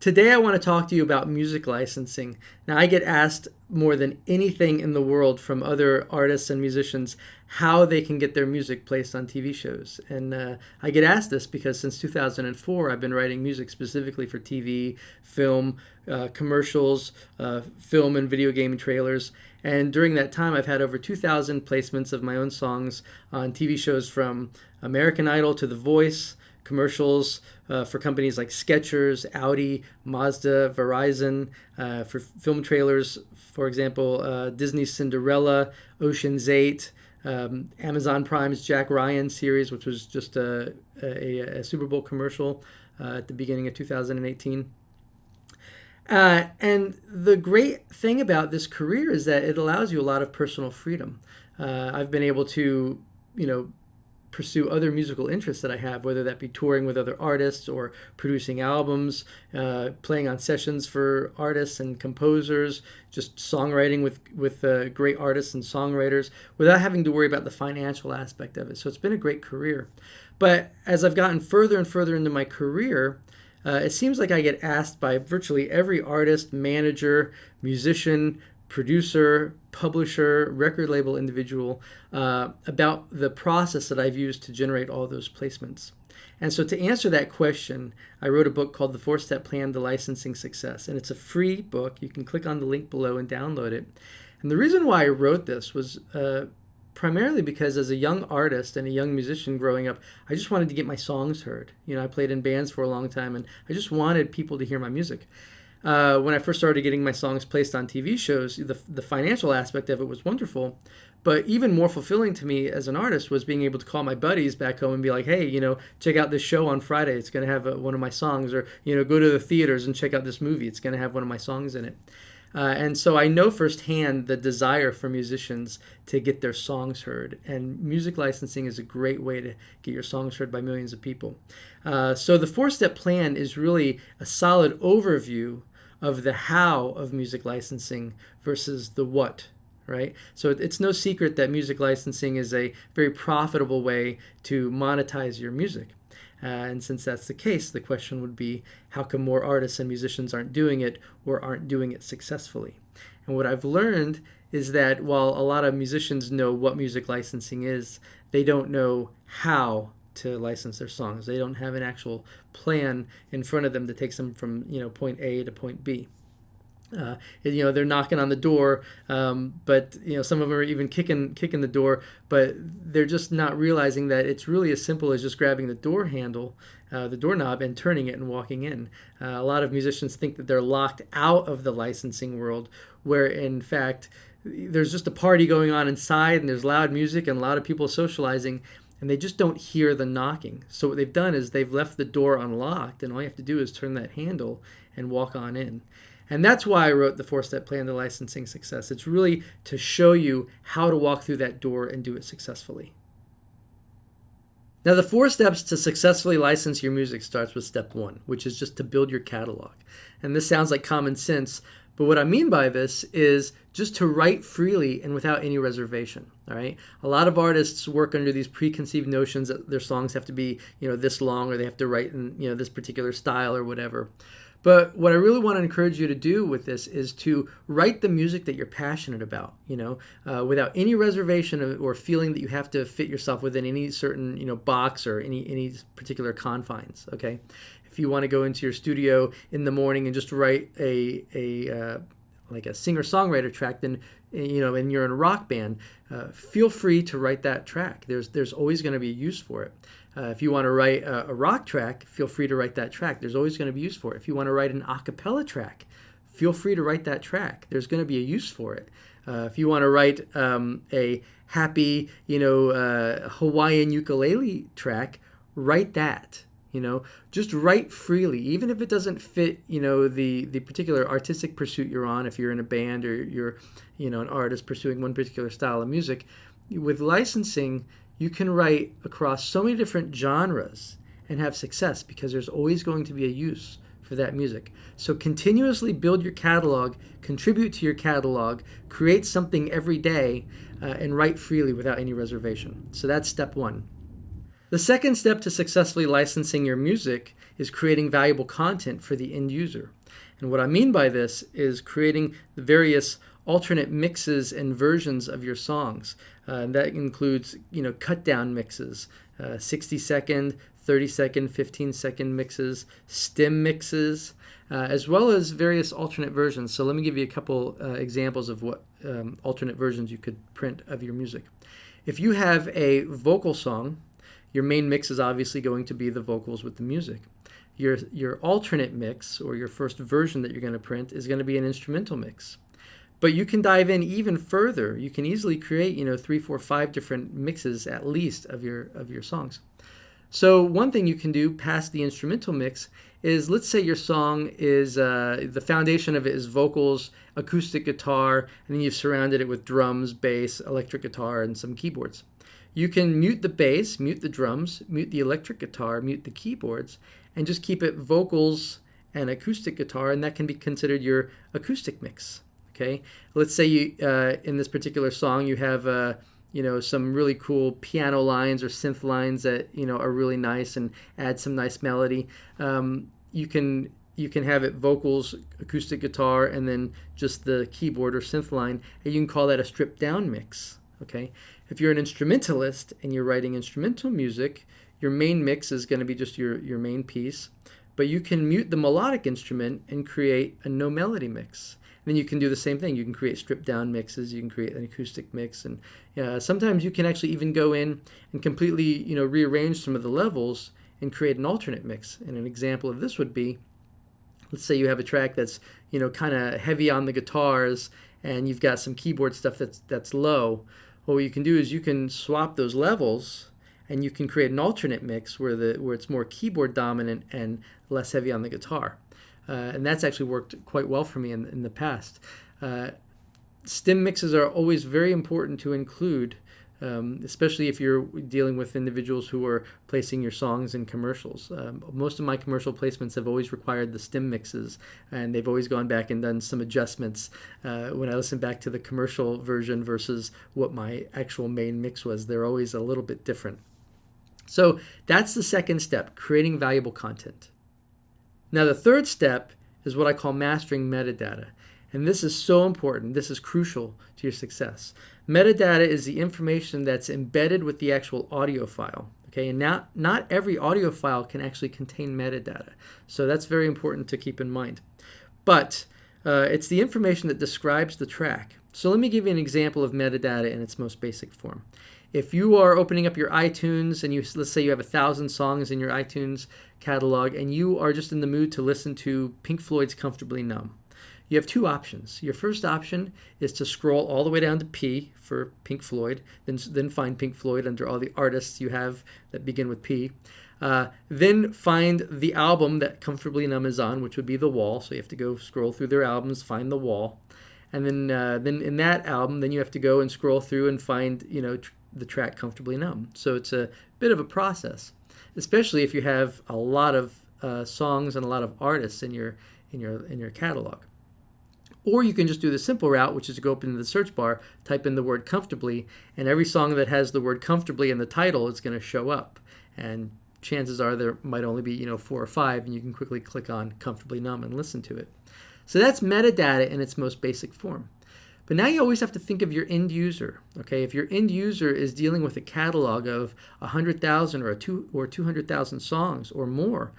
Today I want to talk to you about music licensing. Now, I get asked more than anything in the world from other artists and musicians how they can get their music placed on TV shows. And I get asked this because since 2004, I've been writing music specifically for TV, film, commercials, film and video game trailers. And during that time, I've had over 2,000 placements of my own songs on TV shows from American Idol to The Voice, commercials for companies like Skechers, Audi, Mazda, Verizon, for film trailers, for example, Disney's Cinderella, Ocean's 8, Amazon Prime's Jack Ryan series, which was just a Super Bowl commercial at the beginning of 2018. And the great thing about this career is that it allows you a lot of personal freedom. I've been able to, pursue other musical interests that I have, whether that be touring with other artists or producing albums, playing on sessions for artists and composers, just songwriting with great artists and songwriters without having to worry about the financial aspect of it. So it's been a great career. But as I've gotten further and further into my career, it seems like I get asked by virtually every artist, manager, musician, producer, publisher, record label individual about the process that I've used to generate all those placements. And so to answer that question, I wrote a book called The FourStep Plan, The Licensing Success. And it's a free book. You can click on the link below and download it. And the reason why I wrote this was primarily because as a young artist and a young musician growing up, I just wanted to get my songs heard. I played in bands for a long time, and I just wanted people to hear my music. When I first started getting my songs placed on TV shows, the financial aspect of it was wonderful. But even more fulfilling to me as an artist was being able to call my buddies back home and be like, hey, check out this show on Friday. It's going to have one of my songs. Or, go to the theaters and check out this movie. It's going to have one of my songs in it. And so I know firsthand the desire for musicians to get their songs heard. And music licensing is a great way to get your songs heard by millions of people. So the four-step plan is really a solid overview of the how of music licensing versus the what, right? So it's no secret that music licensing is a very profitable way to monetize your music. And since that's the case, the question would be, how come more artists and musicians aren't doing it or aren't doing it successfully? And what I've learned is that while a lot of musicians know what music licensing is, they don't know how to license their songs. They don't have an actual plan in front of them that takes them from point A to point B. They're knocking on the door, but some of them are even kicking the door, but they're just not realizing that it's really as simple as just grabbing the door handle, the doorknob, and turning it and walking in. A lot of musicians think that they're locked out of the licensing world, where in fact there's just a party going on inside, and there's loud music and a lot of people socializing, and they just don't hear the knocking. So what they've done is they've left the door unlocked, and all you have to do is turn that handle and walk on in. And that's why I wrote the four-step plan to licensing success. It's really to show you how to walk through that door and do it successfully. Now, the 4 steps to successfully license your music starts with step 1, which is just to build your catalog. And this sounds like common sense, but what I mean by this is just to write freely and without any reservation. All right. A lot of artists work under these preconceived notions that their songs have to be, this long, or they have to write in, this particular style or whatever. But what I really want to encourage you to do with this is to write the music that you're passionate about, without any reservation or feeling that you have to fit yourself within any certain, box or any particular confines. Okay. If you want to go into your studio in the morning and just write like a singer-songwriter track, then and you're in a rock band, feel free to write that track. There's always going to be a use for it. If you want to write a rock track, feel free to write that track. There's always going to be use for it. If you want to write an a cappella track, feel free to write that track. There's going to be a use for it. If you want to write a happy, Hawaiian ukulele track, write that. Just write freely, even if it doesn't fit, the particular artistic pursuit you're on. If you're in a band or you're, an artist pursuing one particular style of music, with licensing, you can write across so many different genres and have success because there's always going to be a use for that music. So continuously build your catalog, contribute to your catalog, create something every day, and write freely without any reservation. So that's step 1. The second step to successfully licensing your music is creating valuable content for the end user. And what I mean by this is creating the various alternate mixes and versions of your songs. That includes, cut down mixes, 60-second, 30-second, 15-second mixes, stem mixes, as well as various alternate versions. So let me give you a couple examples of what alternate versions you could print of your music. If you have a vocal song, your main mix is obviously going to be the vocals with the music. Your alternate mix, or your first version that you're going to print, is going to be an instrumental mix. But you can dive in even further. You can easily create, 3, 4, 5 different mixes at least of your songs. So one thing you can do past the instrumental mix is, let's say your song is, the foundation of it is vocals, acoustic guitar, and then you've surrounded it with drums, bass, electric guitar, and some keyboards. You can mute the bass, mute the drums, mute the electric guitar, mute the keyboards, and just keep it vocals and acoustic guitar, and that can be considered your acoustic mix. Okay, let's say you in this particular song you have some really cool piano lines or synth lines that are really nice and add some nice melody. You can have it vocals, acoustic guitar, and then just the keyboard or synth line, and you can call that a stripped down mix. Okay, if you're an instrumentalist and you're writing instrumental music, your main mix is going to be just your main piece, but you can mute the melodic instrument and create a no melody mix. Then you can do the same thing. You can create stripped down mixes. You can create an acoustic mix, and sometimes you can actually even go in and completely rearrange some of the levels and create an alternate mix. And an example of this would be, let's say you have a track that's kind of heavy on the guitars, and you've got some keyboard stuff that's low. Well, what you can do is you can swap those levels, and you can create an alternate mix where it's more keyboard dominant and less heavy on the guitar. And that's actually worked quite well for me in the past. Stem mixes are always very important to include, especially if you're dealing with individuals who are placing your songs in commercials. Most of my commercial placements have always required the stem mixes, and they've always gone back and done some adjustments when I listen back to the commercial version versus what my actual main mix was. They're always a little bit different. So that's the second step, creating valuable content. Now, the third step is what I call mastering metadata. And this is so important. This is crucial to your success. Metadata is the information that's embedded with the actual audio file. Okay, and not every audio file can actually contain metadata. So that's very important to keep in mind. But it's the information that describes the track. So let me give you an example of metadata in its most basic form. If you are opening up your iTunes and let's say you have 1,000 songs in your iTunes catalog, and you are just in the mood to listen to Pink Floyd's Comfortably Numb, you have two options. Your first option is to scroll all the way down to P for Pink Floyd, then find Pink Floyd under all the artists you have that begin with P. Then find the album that Comfortably Numb is on, which would be The Wall. So you have to go scroll through their albums, find The Wall. And then in that album, then you have to go and scroll through and find, the track Comfortably Numb. So it's a bit of a process, especially if you have a lot of songs and a lot of artists in your catalog. Or you can just do the simple route, which is to go up into the search bar, type in the word comfortably, and every song that has the word comfortably in the title is going to show up. And chances are there might only be 4 or 5, and you can quickly click on Comfortably Numb and listen to it. So that's metadata in its most basic form. But now you always have to think of your end user. Okay, if your end user is dealing with a catalog of 100,000 or 200,000 songs or more,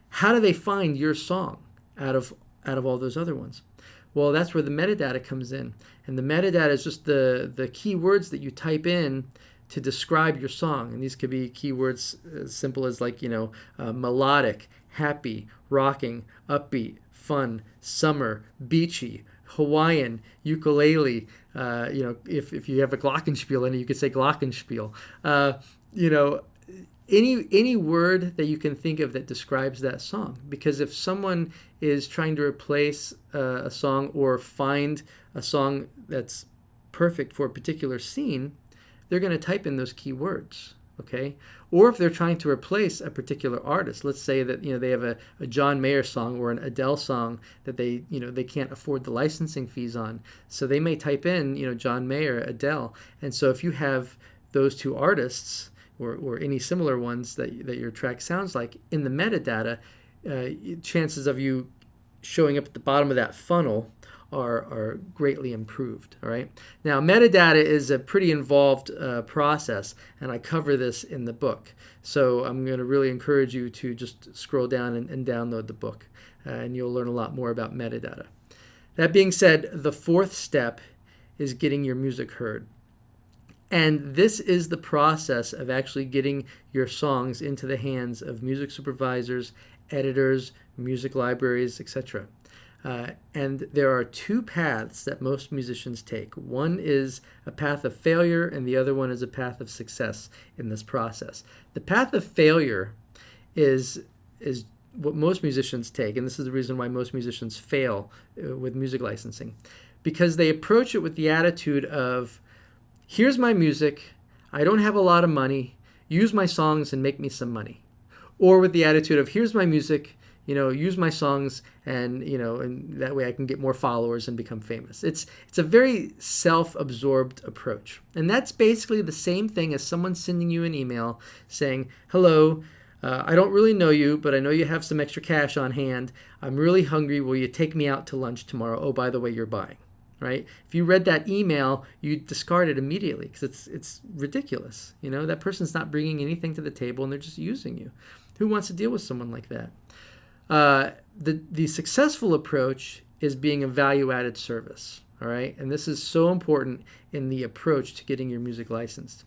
how do they find your song out of all those other ones? Well, that's where the metadata comes in, and the metadata is just the keywords that you type in to describe your song. And these could be keywords as simple as melodic, happy, rocking, upbeat, fun, summer, beachy, Hawaiian, ukulele. If you have a glockenspiel in it, you could say glockenspiel. Any word that you can think of that describes that song. Because if someone is trying to replace a song or find a song that's perfect for a particular scene, they're going to type in those keywords. Okay, or if they're trying to replace a particular artist, let's say that they have a John Mayer song or an Adele song that they can't afford the licensing fees on, so they may type in John Mayer, Adele, and so if you have those two artists, or any similar ones that your track sounds like in the metadata, chances of you showing up at the bottom of that funnel are greatly improved. All right. Now, metadata is a pretty involved process, and I cover this in the book. So I'm going to really encourage you to just scroll down and download the book, and you'll learn a lot more about metadata. That being said, the fourth step is getting your music heard. And this is the process of actually getting your songs into the hands of music supervisors, editors, music libraries, etc. And there are two paths that most musicians take. One is a path of failure, and the other one is a path of success in this process. The path of failure is what most musicians take, and this is the reason why most musicians fail with music licensing, because they approach it with the attitude of, here's my music, I don't have a lot of money, use my songs and make me some money. Or with the attitude of, here's my music, use my songs, and and that way I can get more followers and become famous. It's a very self-absorbed approach, and that's basically the same thing as someone sending you an email saying, hello, I don't really know you, but I know you have some extra cash on hand. I'm really hungry. Will you take me out to lunch tomorrow? Oh, by the way, you're buying. Right? If you read that email, you discard it immediately because it's ridiculous. That person's not bringing anything to the table, and they're just using you. Who wants to deal with someone like that? The successful approach is being a value-added service. All right, and this is so important in the approach to getting your music licensed.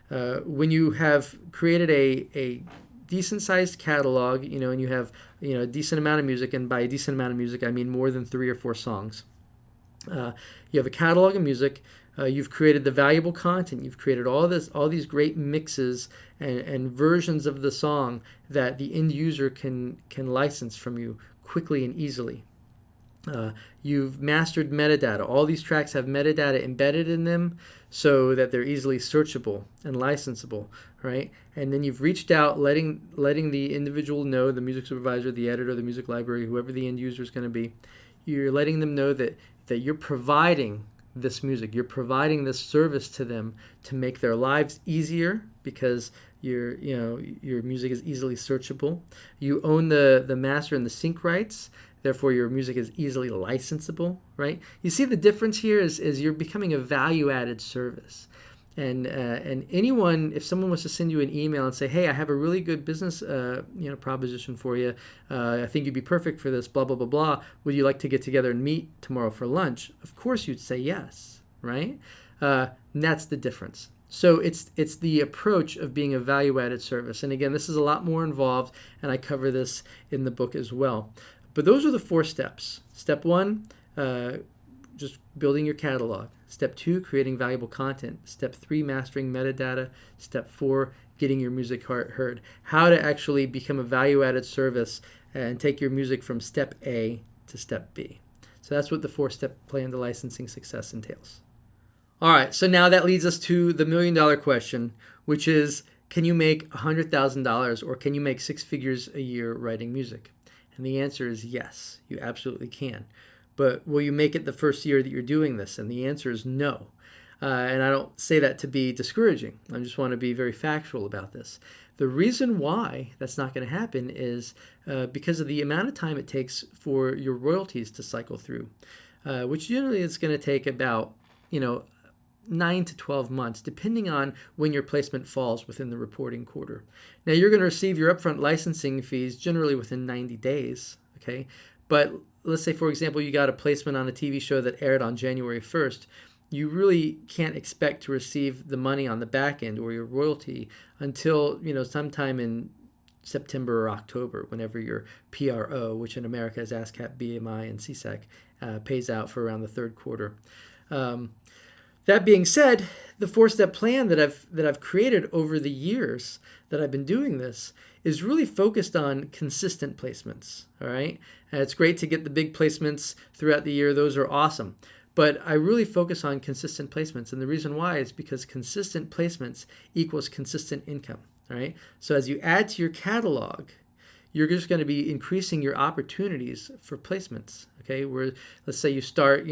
When you have created a decent-sized catalog, and you have a decent amount of music, and by a decent amount of music, I mean more than 3 or 4 songs. You have a catalog of music. You've created the valuable content. You've created all these great mixes and versions of the song that the end user can license from you quickly and easily. You've mastered metadata. All these tracks have metadata embedded in them so that they're easily searchable and licensable, right? And then you've reached out, letting the individual know, the music supervisor, the editor, the music library, whoever the end user is going to be. You're letting them know that you're providing this music, you're providing this service to them to make their lives easier because your music is easily searchable. You own the master and the sync rights, therefore your music is easily licensable, right? You see the difference here is you're becoming a value-added service. And anyone, if someone was to send you an email and say, hey, I have a really good business proposition for you, I think you'd be perfect for this, blah, blah, blah, blah, would you like to get together and meet tomorrow for lunch? Of course you'd say yes, right? And that's the difference. So it's the approach of being a value-added service. And again, this is a lot more involved, and I cover this in the book as well. But those are the 4 steps. Step 1, just building your catalog. Step 2, creating valuable content. Step 3, mastering metadata. Step 4, getting your music heard. How to actually become a value-added service and take your music from step A to step B. So that's what the 4-step plan to licensing success entails. All right, so now that leads us to the $1 million question, which is, can you make $100,000 or can you make 6 figures a year writing music? And the answer is yes, you absolutely can. But will you make it the first year that you're doing this? And the answer is no. And I don't say that to be discouraging. I just want to be very factual about this. The reason why that's not going to happen is because of the amount of time it takes for your royalties to cycle through, which generally is going to take about 9 to 12 months, depending on when your placement falls within the reporting quarter. Now, you're going to receive your upfront licensing fees generally within 90 days, okay? But let's say, for example, you got a placement on a TV show that aired on January 1st. You really can't expect to receive the money on the back end or your royalty until, sometime in September or October, whenever your PRO, which in America is ASCAP, BMI, and CSEC, pays out for around the 3rd quarter. That being said, the 4-step plan that I've created over the years that I've been doing this is really focused on consistent placements, all right? And it's great to get the big placements throughout the year. Those are awesome. But I really focus on consistent placements. And the reason why is because consistent placements equals consistent income, all right? So as you add to your catalog, you're just going to be increasing your opportunities for placements, okay? Where, let's say you start,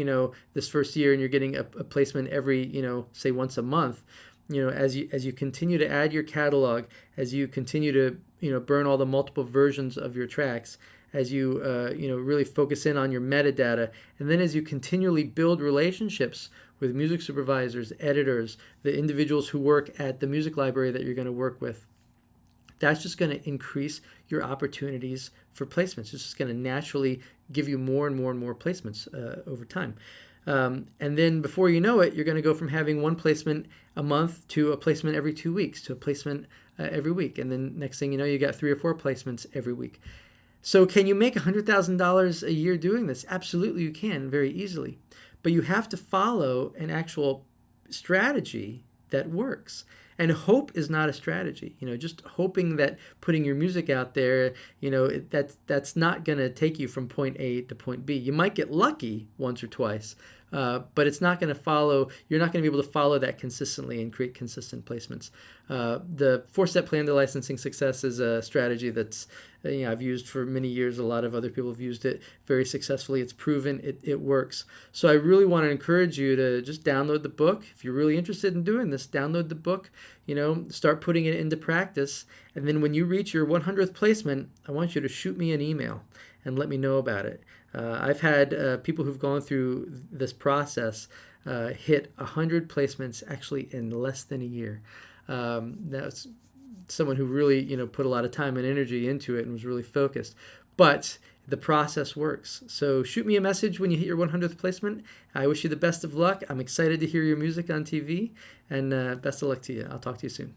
this first year and you're getting a placement every, say once a month. as you continue to add your catalog, as you continue to burn all the multiple versions of your tracks, as you really focus in on your metadata, and then as you continually build relationships with music supervisors, editors, the individuals who work at the music library that you're going to work with, that's just going to increase your opportunities for placements. It's just going to naturally give you more and more and more placements over time. And then before you know it, you're going to go from having one placement a month to a placement every 2 weeks to a placement every week. And then next thing you know, you got 3 or 4 placements every week. So can you make $100,000 a year doing this? Absolutely, you can, very easily. But you have to follow an actual strategy that works. And hope is not a strategy. Just hoping that putting your music out there, that's not going to take you from point A to point B. You might get lucky once or twice, but it's not going to follow. You're not going to be able to follow that consistently and create consistent placements. The 4-step plan to licensing success is a strategy that's I've used for many years. A lot of other people have used it very successfully. It's proven it works. So I really want to encourage you to just download the book. If you're really interested in doing this, download the book, start putting it into practice. And then when you reach your 100th placement, I want you to shoot me an email and let me know about it. I've had people who've gone through this process hit 100 placements actually in less than a year. That's someone who really put a lot of time and energy into it and was really focused. But the process works. So shoot me a message when you hit your 100th placement. I wish you the best of luck. I'm excited to hear your music on TV, and best of luck to you. I'll talk to you soon.